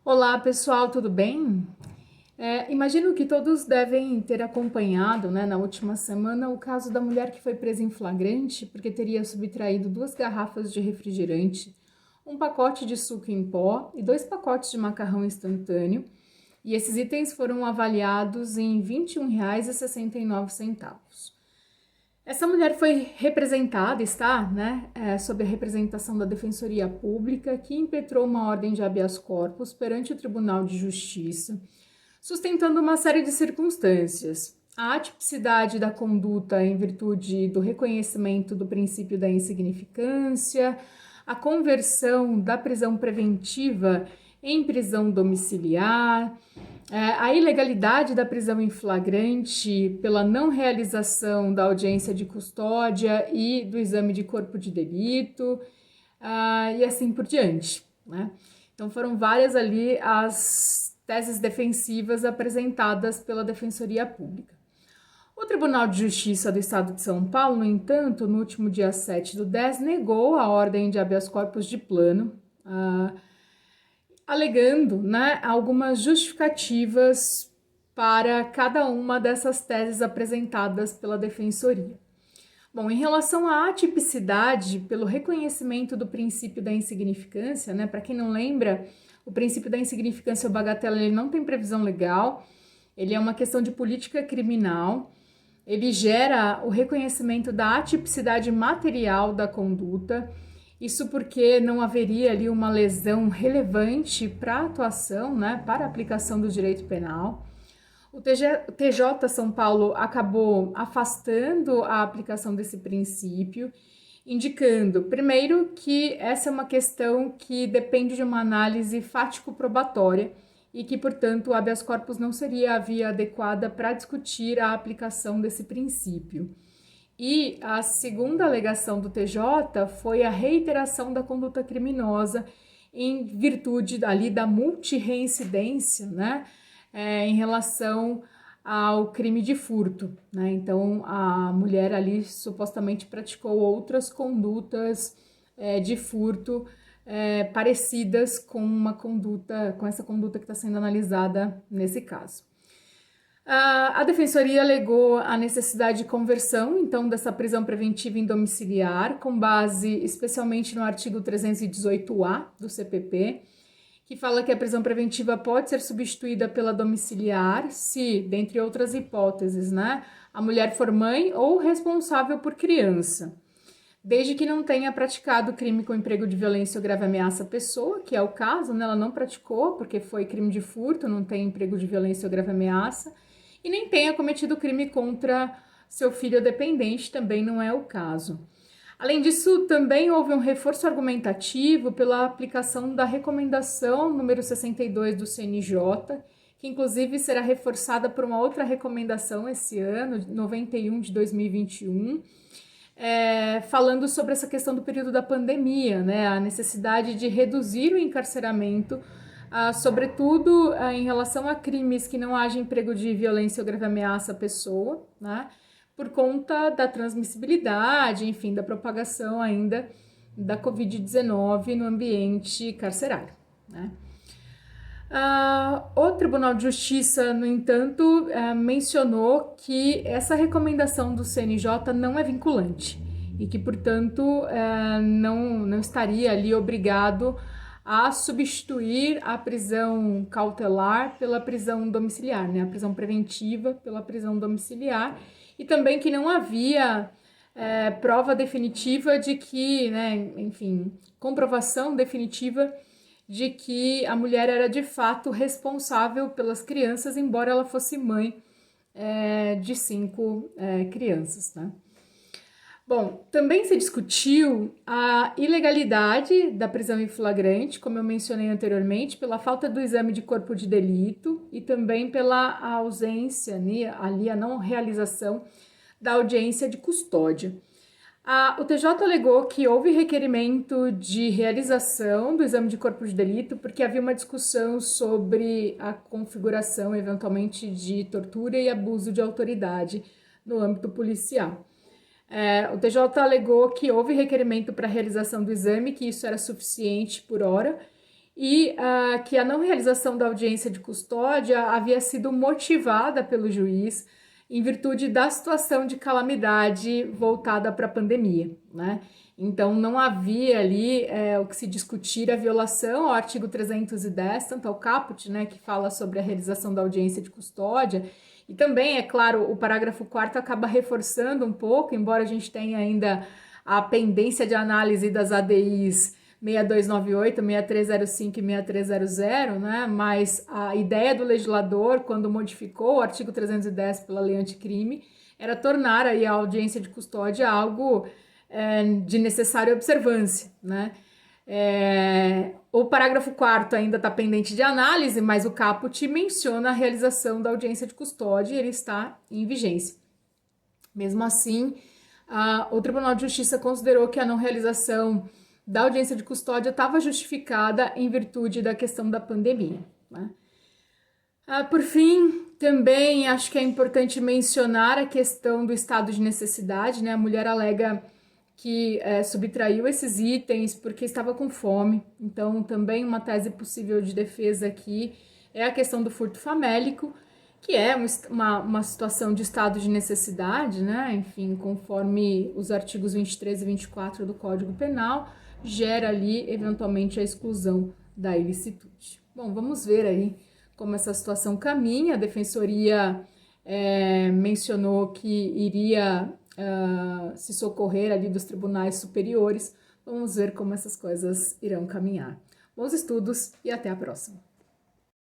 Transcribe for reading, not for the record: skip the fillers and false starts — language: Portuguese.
Olá pessoal, tudo bem? Imagino que todos devem ter acompanhado, né, na última semana o caso da mulher que foi presa em flagrante porque teria subtraído 2 garrafas de refrigerante, um pacote de suco em pó e 2 pacotes de macarrão instantâneo. E esses itens foram avaliados em R$ 21,69. Essa mulher foi representada, está, né, sob a representação da Defensoria Pública, que impetrou uma ordem de habeas corpus perante o Tribunal de Justiça, sustentando uma série de circunstâncias. A atipicidade da conduta em virtude do reconhecimento do princípio da insignificância, a conversão da prisão preventiva em prisão domiciliar, a ilegalidade da prisão em flagrante pela não realização da audiência de custódia e do exame de corpo de delito, e assim por diante, né? Então foram várias ali as teses defensivas apresentadas pela Defensoria Pública. O Tribunal de Justiça do Estado de São Paulo, no entanto, no último dia 7/10, negou a ordem de habeas corpus de plano, alegando, né, algumas justificativas para cada uma dessas teses apresentadas pela Defensoria. Bom, em relação à atipicidade, pelo reconhecimento do princípio da insignificância, né, para quem não lembra, o princípio da insignificância ou bagatela, ele não tem previsão legal, ele é uma questão de política criminal, ele gera o reconhecimento da atipicidade material da conduta. Isso porque não haveria ali uma lesão relevante para a atuação, né, para a aplicação do direito penal. O TJ São Paulo acabou afastando a aplicação desse princípio, indicando, primeiro, que essa é uma questão que depende de uma análise fático-probatória e que, portanto, o habeas corpus não seria a via adequada para discutir a aplicação desse princípio. E a segunda alegação do TJ foi a reiteração da conduta criminosa em virtude ali da multirreincidência, né, em relação ao crime de furto, né? Então a mulher ali supostamente praticou outras condutas de furto parecidas com essa conduta que está sendo analisada nesse caso. A Defensoria alegou a necessidade de conversão, então, dessa prisão preventiva em domiciliar, com base especialmente no artigo 318-A do CPP, que fala que a prisão preventiva pode ser substituída pela domiciliar se, dentre outras hipóteses, né, a mulher for mãe ou responsável por criança, desde que não tenha praticado crime com emprego de violência ou grave ameaça à pessoa, que é o caso, né, ela não praticou porque foi crime de furto, não tem emprego de violência ou grave ameaça, e nem tenha cometido crime contra seu filho dependente, também não é o caso. Além disso, também houve um reforço argumentativo pela aplicação da recomendação número 62 do CNJ, que inclusive será reforçada por uma outra recomendação esse ano, 91 de 2021, falando sobre essa questão do período da pandemia, né, a necessidade de reduzir o encarceramento, sobretudo em relação a crimes que não haja emprego de violência ou grave ameaça à pessoa, né, por conta da transmissibilidade, enfim, da propagação ainda da Covid-19 no ambiente carcerário, né. O Tribunal de Justiça, no entanto, mencionou que essa recomendação do CNJ não é vinculante e que, portanto, não estaria ali obrigado a substituir a prisão cautelar pela prisão domiciliar, né? A prisão preventiva pela prisão domiciliar, e também que não havia prova definitiva de que, né, enfim, comprovação definitiva de que a mulher era de fato responsável pelas crianças, embora ela fosse mãe de 5 crianças, né? Bom, também se discutiu a ilegalidade da prisão em flagrante, como eu mencionei anteriormente, pela falta do exame de corpo de delito e também pela ausência, ali a não realização da audiência de custódia. O TJ alegou que houve requerimento de realização do exame de corpo de delito porque havia uma discussão sobre a configuração, eventualmente, de tortura e abuso de autoridade no âmbito policial. O TJ alegou que houve requerimento para a realização do exame, que isso era suficiente por hora, e que a não realização da audiência de custódia havia sido motivada pelo juiz em virtude da situação de calamidade voltada para a pandemia, né? Então, não havia ali o que se discutir a violação ao artigo 310, tanto ao caput, né, que fala sobre a realização da audiência de custódia, e também, é claro, o parágrafo 4º acaba reforçando um pouco, embora a gente tenha ainda a pendência de análise das ADIs 6298, 6305 e 6300, né? Mas a ideia do legislador, quando modificou o artigo 310 pela lei anticrime, era tornar aí a audiência de custódia algo de necessária observância, né? O parágrafo 4º ainda está pendente de análise, mas o caput menciona a realização da audiência de custódia e ele está em vigência. Mesmo assim, o Tribunal de Justiça considerou que a não realização da audiência de custódia estava justificada em virtude da questão da pandemia, né? Por fim, também acho que é importante mencionar a questão do estado de necessidade, né? A mulher alega que subtraiu esses itens porque estava com fome. Então, também uma tese possível de defesa aqui é a questão do furto famélico, que é uma situação de estado de necessidade, né? Enfim, conforme os artigos 23 e 24 do Código Penal, gera ali, eventualmente, a exclusão da ilicitude. Bom, vamos ver aí como essa situação caminha. A Defensoria mencionou que iria se socorrer ali dos tribunais superiores. Vamos ver como essas coisas irão caminhar. Bons estudos e até a próxima!